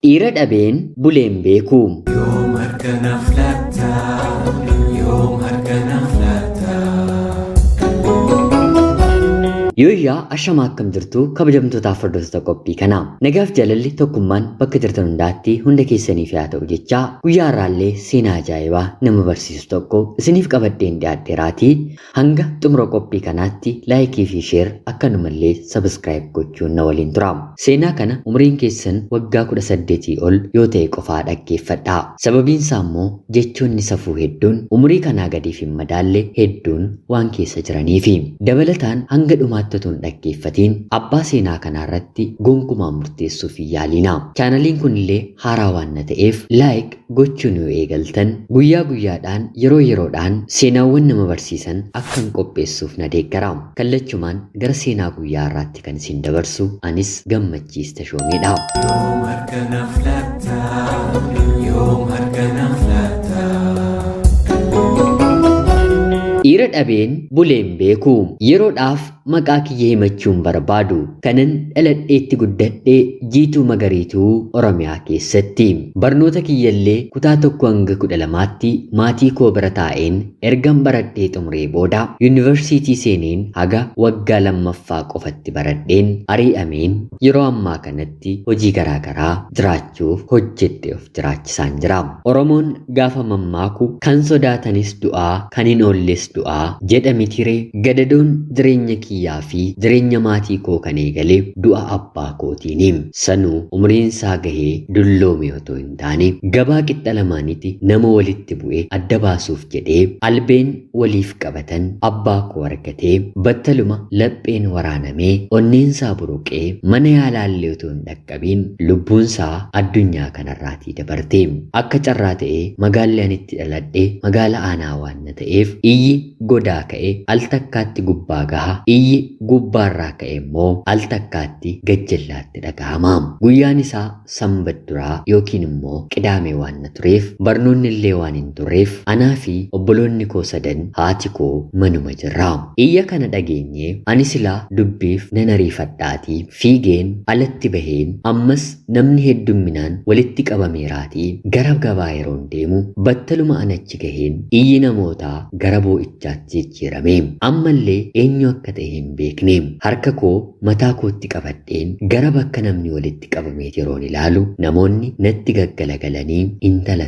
Dhiira dhabeen buleen beeku. Yoom harkanaaf laata? Yoom harkanaaf laata? Yooyyaa ashamaa akkam jirtu kabajamtootaaf hordoftoota qophii kanaa. Nagaaf jaalalli tokkummaan bakka jirtan hundaatti hunda keessaniif haa ta'u jechaa guyyaa har'aallee seenaa ajaa'ibaa nama barsiisu tokko isiniif qabadheen dhiyaadheeraatii hanga xumura qophii kanaatti laayikii fi sheer akkanumallee sabiskiraayib gochuun na waliin tura. Seenaa kana umriin keessan waggaa 18 ol yoo ta'e qofaa dhaggeeffadhaa. Sababiin isaa immoo jechoonni safuu hedduun umrii kanaa gadiif hin madaalle hedduun waan keessa jiraniifi dabalataan hanga dhumaa tun dhaggeeffatiin abbaa seenaa kanarratti gonkumaa murteessuuf yaalina. Chaanaliin kunillee haaraa waan ta'eef laayik gochuun yoo eegaltan guyyaa guyyaadhaan yeroo yeroodhaan seenaawwan nama barsiisan akkan qopheessuuf na deeggara. Kallachumaan gara seenaa guyyaa har'aatti kan isin dabarsu anis Gammachiis Tashoomeedha. Yoom harkanaaf laata? Yoom harkanaaf laata? Dhiira dhabeen buleen beeku. Yeroodhaaf maqaa kiyya himachuun barbaadu kanan dhaladheetti guddadhee jiituu magariituu Oromiyaa keessatti barnoota kiyyallee kutaa 1 hanga 12tti maatii koo bira taa'een ergan baradhee xumuree booda yuunivarsiitii seeneen haga waggaa 2ffaa qofatti baradheen ari'ameen yeroo ammaa kanatti hojii garaagaraa jiraachuuf hojjedhee of jiraachisaan jira. Oromoon gaafa mammaaku kan sodaatanis du'aa kan hin oolles du'aa jedha mitiree gadadoon jireenya kiyyaa fi jireenya maatii koo kan eegale du'a abbaa kootiini. Sanuu umriin isaa gahee dulloome otoo hin taane gabaa qixxa lamaanitti nama walitti bu'ee adda baasuuf jedhee albeen waliif qabatan abbaa koo argatee battaluma lapheen waraanamee onneensaa buruqee mana yaalaallee otoo hin dhaqqabiin lubbuunsaa addunyaa kanarraatii dabarte. Akka carraa ta'ee magaalli anitti dhaladhe magaala aanaa waan ta'eef iyyi godaa ka'e al takkaatti gubbaa gaha. Iyyi gubbaarraa ka'e immoo al takkaatti gajjallaatti dhagahama. Guyyaan isaa sanbadduraa yookiin immoo qidaamee waan tureef barnoonni illee waan hin turreef anaa fi obboloonni koo sadan haati koo manuma jirra. Iyya kana dhageenye ani silaa dubbiif nan ariifadhaatii fiigeen alatti baheen ammas namni heddumminaan walitti qabameeraatii gara gabaa yeroon deemu battaluma anachi gaheen iyyi namootaa gara boo'ichaatti jijjiirame. Ammallee eenyu akka ta'e hin beekne harka koo mataa kootti qabadheen gara bakka namni walitti qabamee yeroon ilaalu namoonni natti gaggalagalanii intala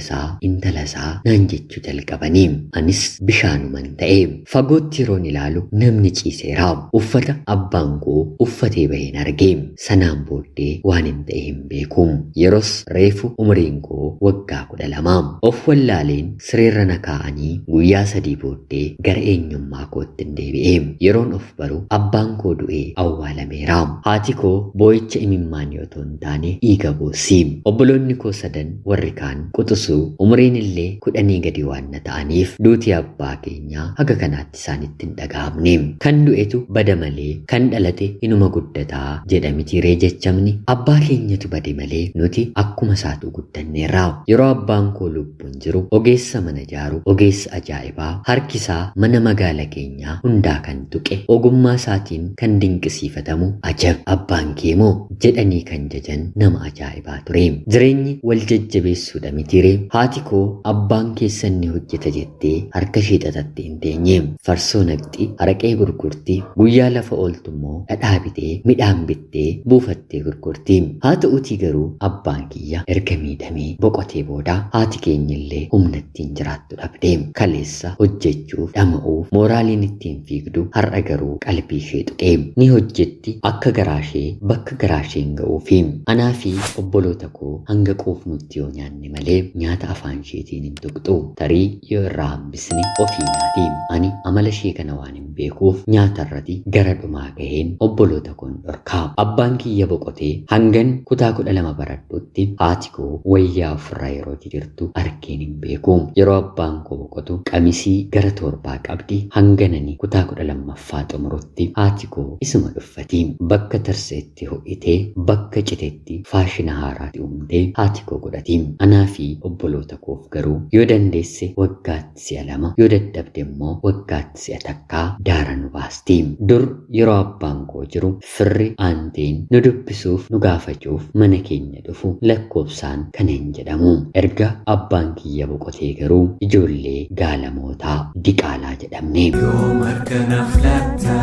isaa naan jechuu jalqabanii. Anis bishaanuman ta'e fagootti yeroon ilaalu namni ciiseera. Uffata abbaan koo uffatee baheen arge. Sanaan booddee waan hin ta'e hin beeku. Yeros reefu umriin koo waggaa 12 of wallaaleen sireerra na kaa'anii guyyaa 3 booddee gara eenyummaa kootti hin deebi'e. Yeroon of baru abbaan koo du'ee awwaalameera. Haati koo boo'icha imimmaan yoo ta'u hin taane dhiiga boossi. Obboloonni koo sadan warri kaan quxisuu umriin illee 10 gadi waan ta'aniif duuti abbaa keenyaa haga kanaatti isaanitti hin dhaga'amne. Kan du'etu bada malee kan dhalate inuma guddataa jedha mitiree jechamni. Abbaa keenyatu bade malee nuti akkuma isaatu guddanneerra. Yeroo abbaan koo lubbuun jiru ogeessa mana ijaaru ogeessa ajaa'ibaa harkisaa mana magaala keenyaa hundaa kan tuqe ogummaa isaatiin kan dinqisiifatamu ajab abbaan kee moo jedhanii kan jajan nama ajaa'ibaa ture. Jireenyi wal jajjabeessuudha mitiree. Haati koo abbaan keessan ni hojjeta jettee harka ishee xaxattee hin teenye. Farsoo naqxi haraqee gurgurti guyyaa lafa ooltu immoo dhadhaa bitee midhaan bittee buufattee gurgurti. Haa ta'uutii garuu abbaan kiyya erga miidhamee boqotee booda haati keenya illee humna ittiin jiraattu dhabde. Kaleessa hojjechuuf dhama'uuf mooraaliin ittiin fiigdu har'a garuu qalbii ishee tuqee ni hojjetti akka garaashee bakka garaasheen ga'uufi. Anaa fi obboloota koo hanga quufnutti yoo nyaanne malee nyaata afaan isheetiin hin tuqxu. Tarii yoo irraa hambisne ofii nyaati. Ani amala ishee kana waan hin beekuuf nyaatarratti gara dhumaa gaheen obboloota koon dhorkaa. Abbaan kiyya boqotee hangan kutaa 12 baradhutti haati koo wayyaa ofirraa yeroo jirtu arkeen hin beeku. Yeroo abbaan koo boqotu qamisii gara 7 lafaa qabdi hanganani kutaa 12ffaa xumurutti haati koo isuma dhuffati. Bakka tarseetti ho'itee bakka citeetti faashina haaraatti uumtee haati koo godhati. Anaa fi obboloota koof garuu yoo dandeesse waggaatti si'a 2 yoo dadhabde immoo waggaatti si'a takkaa daara nu baasti. Dur yeroo abbaan koo jiru firri aanteen nu dubbisuuf nu gaafachuuf mana keenya dhufu lakkoofsaan kan hin jedhamu. Erga abbaan kiyya boqotee garuu ijoollee gaalamootaa diqaalaa jedhamne. Yoom harkanaaf laata,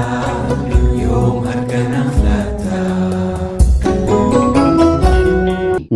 yoom harkanaaf laata.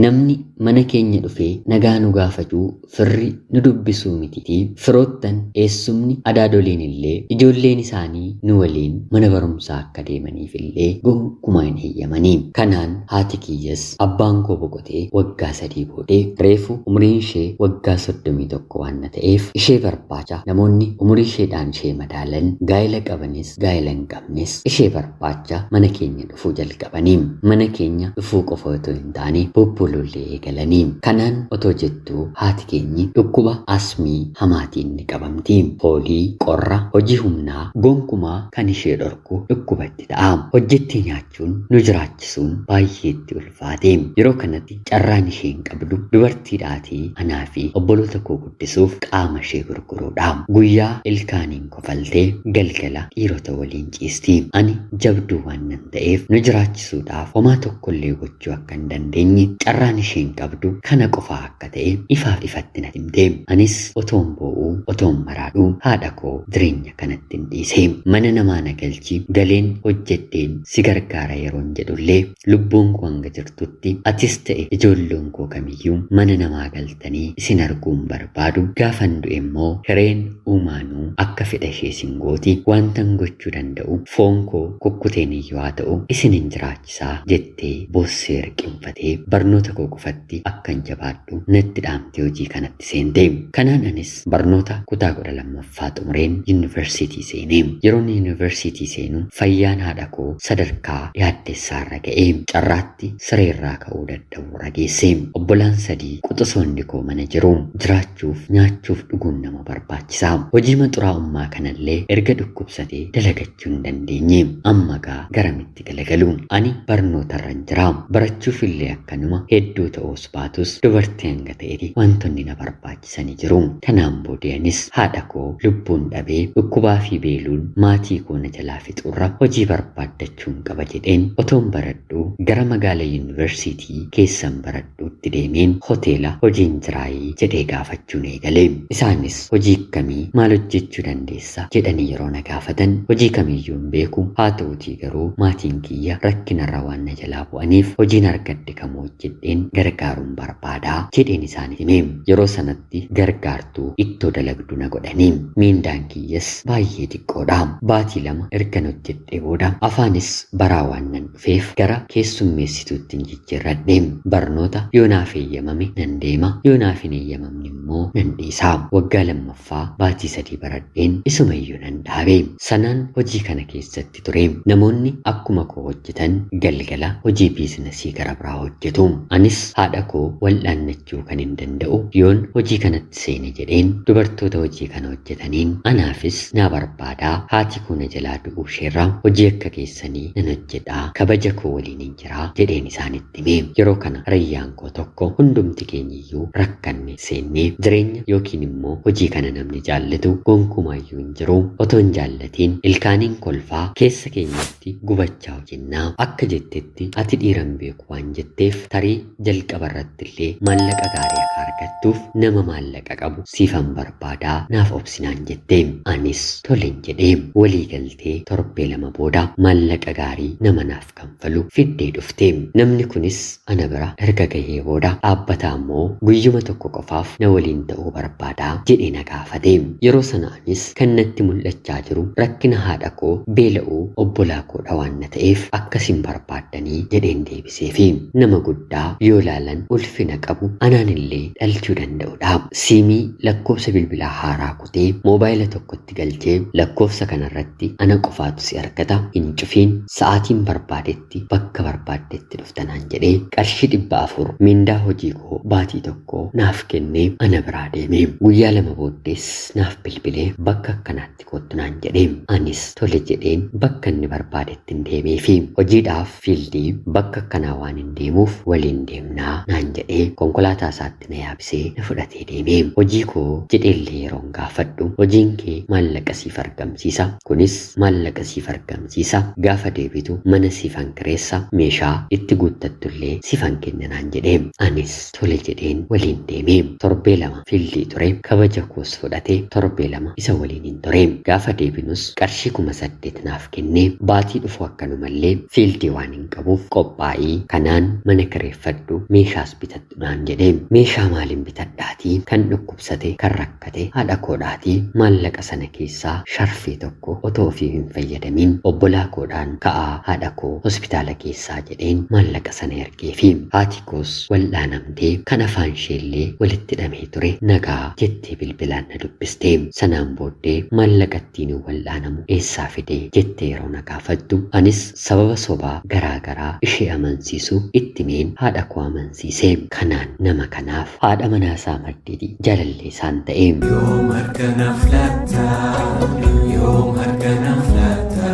Namni mana keenya dhufee nagaa nu gaafachuu firri nu dubbisuu mititi. Firoottan eessumni adaadoliin illee ijoolleen isaanii nu waliin mana barumsaa akka deemaniif illee gonkumaa hin eeyyamanii. Kanaan haati kiyyas abbaan koo boqotee waggaa 3 boodee reefu umriin ishee waggaa 31 waan ta'eef ishee barbaacha. Namoonni umrii isheedhaan ishee madaalan gaa'ela qabanis gaa'ela hin qabnes ishee barbaacha mana keenya dhufuu jalqabanii. Mana keenya dhufuu qofa otoo hin taane bobboloollee eegalanii. Kanaan otoo jettuu haati keenyi dhukkuba asmii hamaatiin ni qabamti. Foolii, qorra, hojii humnaa gonkumaa kan ishee dhorku dhukkubatti ta'a. Hojjettee nyaachuun nu jiraachisuun baay'eetti ulfaate. Yeroo kanatti carraan isheen qabdu dubartiidhaatii anaa fi obboloota koo guddisuuf qaama ishee gurguruudha. Guyyaa ilkaaniin kofaltee galgala dhiirota waliin ciisti. Ani jabduu waan nan ta'eef nu jiraachisuudhaaf homaa tokkollee gochuu akka hin dandeenye carraan isheen qabdu kana qofaa akka ta'e ifaaf ifatti na himte. Anis otoon boo'uu otoon maraadhuu haadha koo jireenya kanatti hin dhiise. Mana namaa na galchi galeen hojjedheen si gargaara yeroon jedhullee lubbuun koo hanga jirtutti atis ta'e ijoolleen koo kamiyyuu mana namaa galtanii isin arguun barbaadu. Gaafan du'e immoo hireen uumaanuu akka fedha ishee sin gooti. Wantan gochuu danda'u foon koo kukkuteen iyyuu haa ta'u isin hin jiraachisaa jettee boossee riqinfatee barnoota koo qofatti akkan jabaadhu natti dhaamte hojii kanatti seente. Kanaan anis barnoota kutaa 12ffaa xumureen yuunivarsiitii seene. Yeroon yuunivarsiitii seenu fayyaan haadha koo sadarkaa yaaddessaarra ga'e. Carraatti sireerraa ka'uu dadhabuurra geesse. Obbolaan 3 quxusoonni koo mana jiru. Jiraachuuf nyaachuuf dhuguun nama barbaachisa. Hojii maxuraa'ummaa kanallee erga dhukkubsatee dalagachuu hin dandeenye. Amma gaa garamitti galagalu. Ani barnootarran jira. Barachuuf illee akkanuma hedduu ta'us baatus dubartii hanga ta'etti wantoonni na barbaachisanii jiru. Kanaan boodeenis haadha koo lubbuun dhabee dhukkubaa fi beeluun maatii koo na jalaa fixuurra hojii barbaaddachuun qaba jedheen otoon baradhuu gara magaalaa yuunivarsiitii keessan baradhuutti deemeen hoteela hojiin jiraayii jedhee gaafachuun eegale. Isaanis hojii akkamii maal hojjechuu dandeessa jedhanii yeroo na gaafatan hojii kamiyyuu hin beeku. Haa ta'utii garuu maatiin kiyya rakkinarra waan na jalaa bu'aniif hojiin argadde kamuu hojjedheen gargaaruun barbaadaa jedheen isaanii hime. Yeroo sanatti gargaartuu ittoo dalagdu na godhanii. Miindaan kiyyas baay'ee xiqqoodha. Baatii 2 ergan hojjedhee booda afaanis baraa waan nan dhufeef gara keessummeessituutti jijjiirradhe. Barnoota yoo naaf eeyyamame nan deema yoo naaf hin eeyyamamne immoo nan dhiisa. Waggaa 2ffaa baatii 3 baradheen isumayyuu nan dhaabe. Sanaan hojii kana keessatti ture. Namoonni akkuma koo hojjetan galgala hojii biizinasii gara biraa hojjetu. Anis haadha koo wal'aannachuu kan hin danda'u yoon hojii kanatti seene jedheen dubartoota hojii kana hojjetaniin anaafis na barbaadaa. Haati koo na jalaa du'uu isheerraa hojii akka keessanii nan hojjedhaa kabaja koo waliin hin jiraa jedheen isaanitti hime. Yeroo kana hiriyyaan koo tokko hundumti keenyiyyuu rakkanne seennee jireenya yookiin immoo hojii kana namni jaallatu gonkumaayyuu hin jiru. Otoo hin jaallatiin ilkaaniin kolfaa keessa keenyatti gubachaa hojjennaa. Akka jettetti ati dhiiran beeku waan jetteef tarii jalqaba irratti illee maallaqa gaarii akka argattuuf nama maallaqa qabu siifan barbaadaa naaf obsinaan jette. Anis toleen jedhee walii galtee torbee 2 booda maallaqa gaarii nama naaf kanfalu fiddee dhufte. Namni kunis ana bira erga gahee booda dhaabbataa immoo guyyuma tokko qofaaf na waliin ta'uu barbaadaa jedhee na gaafate. Yeroo sanaanis kan natti mul'achaa jiru rakkina haadha koo beela'uu obbolaa koodha waan na ta'eef akkasiin barbaaddanii jedheen deebiseefi nama guddaa bilbilaa yoo ilaalan ulfina qabu anaanillee dhalchuu danda'udha. Siimii lakkoofsa bilbilaa haaraa kutee moobaayila tokkotti galchee lakkoofsa kanarratti ana qofaatu si argata hin cufiin sa'aatiin barbaadetti bakka barbaaddetti dhuftanaan jedhee qarshii 400 mindaa hojii koo baatii tokko naaf kennee ana biraa deeme. Guyyaa 2 booddees naaf bilbilee bakka akkanaatti kottu naan jedhee anis tole jedheen bakka inni barbaadetti hin deemee fi hojiidhaaf fiildii bakka akkanaa waan hin deemuuf waliin deemnaa naan jedhee konkolaataa isaatti na yaabsee na fudhatee deeme. Hojii koo jedheellee yeroon gaafadhu hojiin kee maallaqa siif argamsiisa, kunis maallaqa siif argamsiisa, gaafa deebitu mana siifan kireessa, meeshaa itti guuttattullee siifan kenna naan jedhee anis tole jedheen waliin deeme. Torbee 2 fiildii ture, kabaja koos fudhatee torbee 2 isa waliin hin ture. Gaafa deebinus qarshii 8,000 naaf kennee baatii dhufu akkanumallee fiildii waan hin qabuuf qophaa'ii kanaan mana kireeffadhu meeshaas bitadhu naan jedhee. Meeshaa maaliin bitadhaatii kan dhukkubsate kan rakkate haadha koodhaatii maallaqa sana keessaa sharfii tokko otoo ofii hin fayyadamin obbolaa koodhaan ka'aa haadha koo hospitaala keessaa jedheen maallaqa sana ergee fi haati koos wal'aanamtee kan afaan isheellee walitti hidhamee ture nagaa jettee bilbilaan na dubbiste. Sanaan booddee maallaqa ittiin wal'aanamu eessaa fidee jettee yeroo na gaafattu anis sababa sobaa garaagaraa ishee amansiisu itti meen haadha koo amansiise. Kanaan nama kanaaf haadha manaasaa maddiiti jaalallee isaan ta'e. يوم هركنا فلتا يوم هركنا فلتا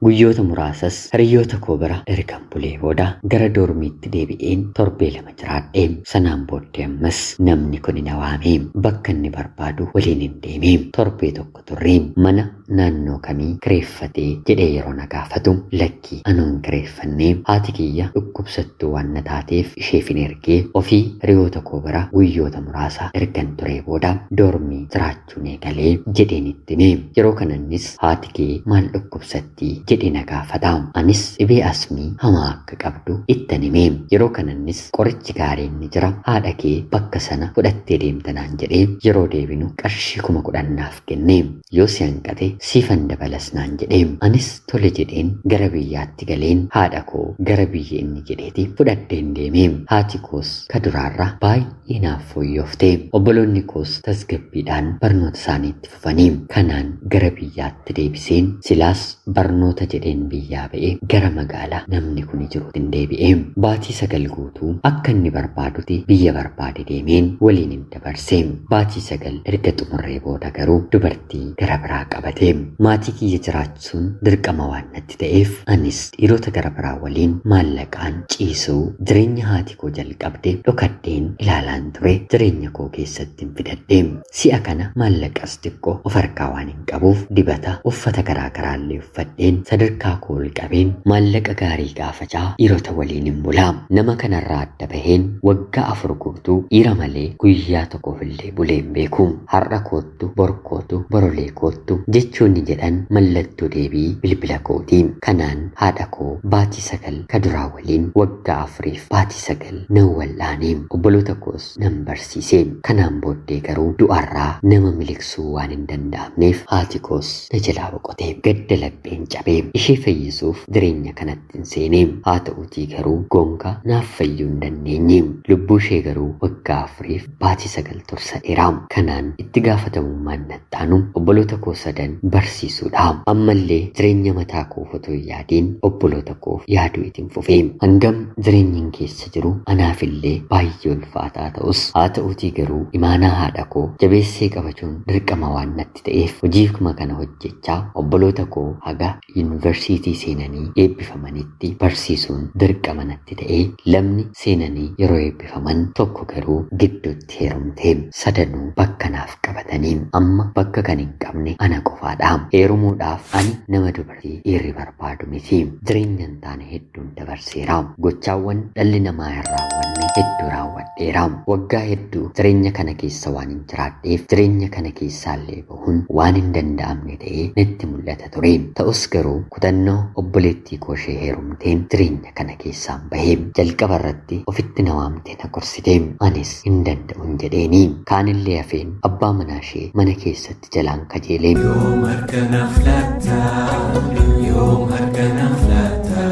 Guyyoota muraasas hiriyoota koo bira ergan bulee booda gara doormiitti deebi'een torbee 2 jiraadhe. Sanaan booddee ammas namni kun na waamee bakka inni barbaadu waliin hin deeme. Torbee 1 turre. Mana naannoo kamii kireeffatee jedhee yeroo na gaafatu lakkii anuun kireeffannee haati kiyya dhukkubsattuu waan na taateef isheef hin ergee ofii hiriyoota koo bira guyyoota muraasa ergan ture booda doormii jiraachuun eegalee jedheen itti hime. Yeroo kanannis haati kee maal dhukkubsatti jedhee na gaafata. Anis dhibee asmii hamaa akka qabdu ittan hime. Yeroo kanannis qorichi gaariin ni jira haadha kee bakka sana fudhattee deemta naan jedhee yeroo deebinu qarshii 10,000 naaf kenne. Yoo si hanqate siifan dabalas naan jedhee anis tole jedheen gara biyyaatti galeen haadha koo gara biyya inni jedheeti fudhadheen deeme. Haati koos kaduraarra baay'ee naaf fooyyofte. Obboloonni koos tasgabbiidhaan barnoota isaaniitti fufanii kanaan gara biyyaatti deebiseen silaas barnoota jedheen biyyaa ba'ee gara magaalaa namni kun jiruutti hin deebi'e. Baatii 9 guutuu akka inni barbaadutti biyya barbaade deemeen waliin hin dabarse. Baatii 9 erga xumurree booda garuu dubartii gara biraa qabate. Maatii kiyya jiraachuun dirqama waan natti ta'eef anis dhiirota gara biraa waliin maallaqaan ciisuu jireenya haati koo jalqabde dhokadheen ilaalaan ture. Jireenya koo keessatti hin fidadhe. Si'a kana maallaqas xiqqoo of harkaa waan hin qabuuf dibata uffata garaagaraallee uffadheen sadarkaa koo ol qabeen maallaqa gaarii gaafachaa dhiirota waliin hin bulaa. Nama kanarraa adda baheen waggaa 4 guutuu dhiira malee guyyaa tokkofillee bulee hin beeku. Har'a koottu bor kootu borolee koottu jechuun jedhan mallattoo deebii bilbila kooti. Kanaan haadha koo baatii 9 kaduraa waliin waggaa 4f baatii 9 nan wal'aane. Obboloota koos nan barsiise. Kanaan booddee garuu du'arraa nama miliqsuu waan hin danda'amneef haati koos na jalaa boqote. Gadda lapheen cabee ishee fayyisuuf jireenya kanatti hin seene. Haa ta'uutii garuu gonga naaf fayyuu hin dandeenye. Lubbuu ishee garuu waggaa 4f baatii 9 tursaa'eera. Kanaan itti gaafatamummaan nattaanu obboloota koo 3 barsiisuudha. Ammallee jireenya mataa koo otoo yaadiin obboloota koof yaaduu itti fufee hangam jireenyin keessa jiru anaafillee baay'ee ulfaataa ta'us haa ta'uutii garuu imaanaa haadha koo jabeessee qabachuun dirqama waan natti ta'eef hojiikuma kana hojjechaa obboloota koo haga yuunivarsiitii seenanii eebbifamanitti barsiisuun dirqama natti ta'ee lamni seenanii yeroo eebbifaman tokko garuu gidduutti heerumtee sadanuu bakka naaf qabatanii amma bakka kan hin qabne ana qofaadha. Heerumuudhaaf ani nama dubartii dhiirri barbaadu miti. Jireenya hin taane hedduun dabarseera. Gochaawwan dhalli namaa hin raawwanne hedduu raawwadheera. Waggaa hedduu jireenya kana keessa waan hin jiraadheef jireenya kana keessaallee bahuun waan hin danda'amne ta'ee natti mul'ata ture. Ta'us garuu kutannoo obboleettii koo ishee heerumteen jireenya kana keessaan bahee jalqaba irratti ofitti na waamtee na gorsite. Anis hin danda'uun jedheeni. Kaanillee hafeen abbaa manaa ishee mana keessatti jalaan kajeelee. يوم هركنا فلتا يوم هركنا فلتا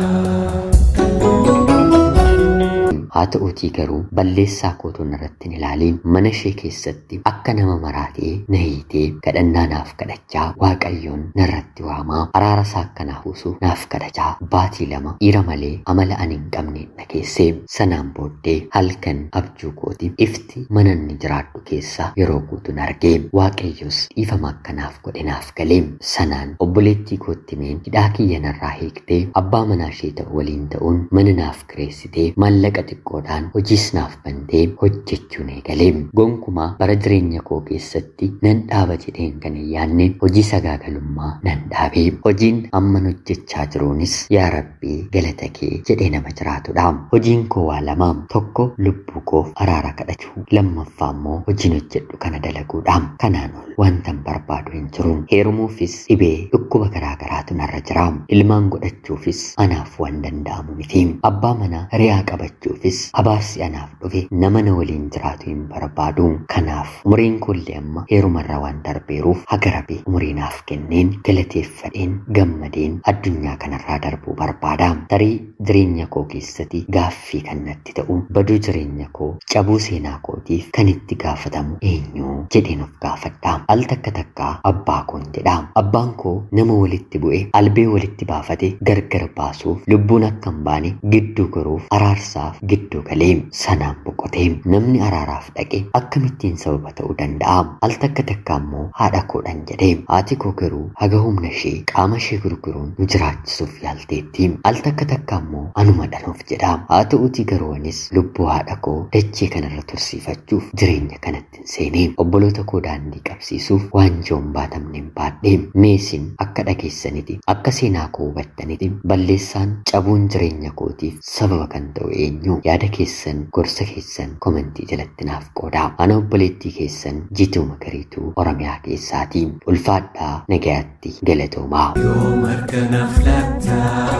haa ta'uutii garuu balleessaa kootuun irratti hin ilaaliin mana ishee keessatti akka nama maraatee na hiitee kadhannaa naaf kadhachaa Waaqayyoon narratti waamaa araara isaa akkanaaf usu naaf kadhachaa baatii 2 dhiira malee amala ani hin qabne na keessee sanaan booddee halkan abjuu kooti ifti mana inni jiraadhu keessa yeroo guutuun argee Waaqayyos dhiifama akkanaaf godhe naaf galee sanaan obboleettii kootti meen hidhaa kiyya narraa hiiktee abbaa manaa ishee ta'u waliin ta'uun mana naaf kireessitee maallaqa xiqqoodhaan hojiis naaf bantee hojjechuun eegalee gonkumaa bara jireenya koo keessatti nan dhaaba jedheen kan hin yaadne hojii sagaagalummaa nan dhaabee hojiin amman hojjechaa jiruunis yaa Rabbii galata kee jedhee nama jiraatudha. Hojiin koo waa lama tokko lubbuu koof araara kadhachuu lammaffaa immoo hojiin hojjedhu kana dalaguudha. Kanaan ol wantan barbaadu hin jiru. Heerumuufis dhibee dhukkuba garaagaraatu narra jira. Ilmaan godhachuufis anaaf waan danda'amu miti. Abbaa manaa riyaa qabachuufis abaarsi anaaf dhufe nama na waliin jiraatu hin barbaadu. Kanaaf umuriin koollee amma heerumarra waan darbeeruuf haga Rabbi umurii naaf kenneen galateeffadheen gammadeen addunyaa kanarraa darbuu barbaada. Tarii jireenya koo keessatti gaaffii kan natti ta'u baduu jireenya koo cabuu seenaa kootiif kan itti gaafatamu eenyu jedheen of gaafadha. Al takka takkaa abbaa koon jedha. Abbaan koo nama walitti bu'e albee walitti baafate gargar baasuuf lubbuun akka hin baane gidduu goruuf araarsaaf gidduu galee sanaan boqotee namni araaraaf dhaqe akkamittiin sababa ta'uu danda'a. Al takka takkaa immoo haadha koodhan jedhee haati koo garuu haga humna ishee qaama ishee gurguruun nu jiraachisuuf yaalteetti. Al takka takkaa immoo anuma dhanuuf jedha. Haa ta'uutii garuu anis lubbuu haadha koo dachee kanarra tursiifachuuf jireenya kanatti hin seenee obboloota koo daandii qabsiisuuf waanjoon baatamne hin baadhee meesin akka dhageessaniti akka seenaa koo hubattaniti balleessaan cabuun jireenya kootiif sababa kan ta'u eenyu yaada keessan gorsa keessan komentii jalatti naaf qoodaa. Ana obboleettii keessan Jiituu Magariituu Oromiyaa keessaatii ulfaadhaa nagayaatti galatoomaa. Yoom harkanaaf laattaa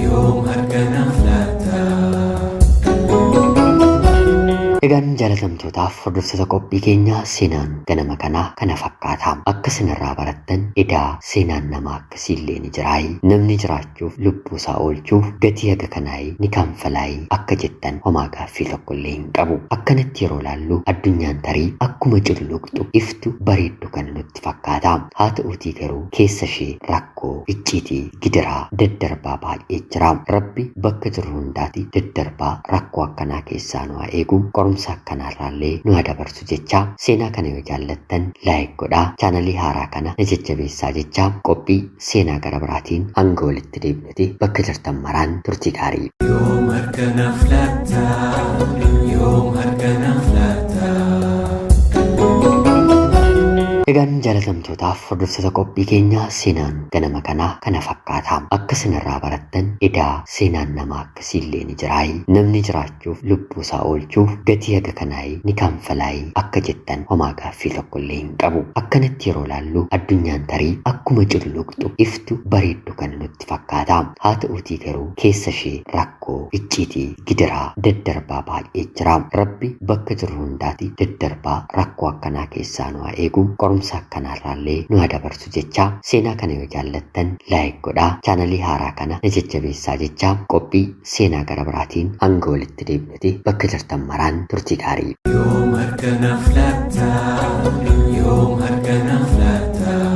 yoom harkanaaf laattaa. Egaan jaalatamtootaaf hordoftoota qophii keenyaa seenaan ganama kanaa kana fakkaata. Akka sinirraa barattan edaa seenaan namaa akkasiillee ni jiraayi. Namni jiraachuuf lubbuu isaa oolchuuf gatii haga kanaayi ni kanfalaayi akka jettan homaa gaaffii tokkollee hin qabu. Akkanatti yeroo laallu addunyaan tarii akkuma cululuqxu iftu bareeddu kan nutti fakkaata. Haa ta'uutii garuu keessa ishee rakkoo icciitii gidiraa daddarbaa baay'ee jira. Rabbi bakka jiru hundaati daddarbaa rakkoo akkanaa keessaa nu haa eegu. Qorumsa akkanarraallee nu dabarsu jecha seenaa kana yoo jaallattan laayik godhaa. Chaanalii haaraa kana na jajjabeessaa jecha qophii seenaa gara biraatiin hanga walitti deebinuti bakka jirtan maraan turtii gaarii. Yoom harkanaaf laattaa yoom harkanaaf laattaa. Egaan jaalatamtootaaf hordoftoota qophii keenyaa seenaan ganama kanaa kana fakkaata. Akka sinirraa barattan edaa seenaan namaa akkasiillee ni jiraayi. Namni jiraachuuf lubbuu isaa oolchuuf gatii haga kanaayi ni kanfalaayi akka jettan homaa gaaffii tokkollee hin qabu. Akkanatti yeroo laallu addunyaan tarii akkuma cululuqxu iftu bareeddu kan nutti fakkaata. Haa ta'uutii garuu keessa ishee rakkoo icciitii gidiraa daddarbaa baay'ee jira. Rabbi bakka jiru hundaati daddarbaa rakkoo akkanaa keessaa nu haa eegu. Qorumsa akkanarraallee nu dabarsu jecha seenaa kana yoo jaallattan laayik godhaa. Chaanalii haaraa kana na jajjabeessaa jecha qophii seenaa gara biraatiin hanga walitti deebinuti bakka jirtan maraan turtii gaarii. Yoom harkanaaf laattaa yoom harkanaaf laattaa.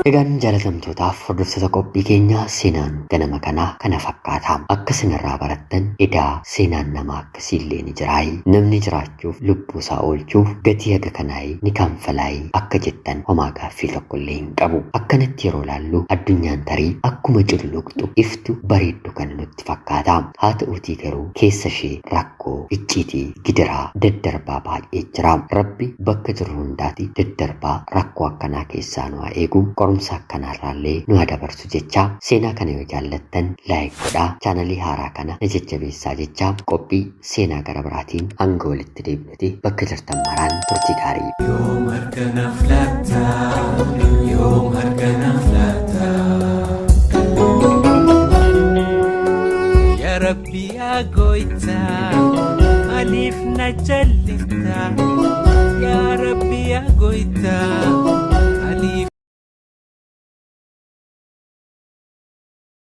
Egaan jaalatamtootaaf hordoftoota qophii keenyaa seenaan ganama kanaa kana fakkaata. Akka sinirraa barattan edaa seenaan namaa akkasiillee ni jiraayi. Namni jiraachuuf lubbuu isaa oolchuuf gatii haga kanaayi ni kanfalaayi akka jettan homaa gaaffii tokkollee hin qabu. Akkanatti yeroo laallu addunyaan tarii akkuma cululuqxu iftu bareeddu kan nutti fakkaata. Haa ta'uutii garuu keessa ishee rakkoo icciitii gidiraa daddarbaa baay'ee jira. Rabbi bakka jiru hundaati daddarbaa rakkoo akkanaa keessaa nu haa eegu. Qorumsa akkanarraallee nu dabarsu jecha seenaa kana yoo jaallattan laayik godhaa. Chaanalii haaraa kana na jajjabeessaa jecha qophii seenaa gara biraatiin hanga walitti deebinuti bakka jirtan maraan turtii gaarii. Yoom harkanaaf laattaa yoom harkanaaf laattaa. Yaa Rabbi yaa gooytaa maaliif na jalliftaa. Yaa Rabbi yaa gooytaa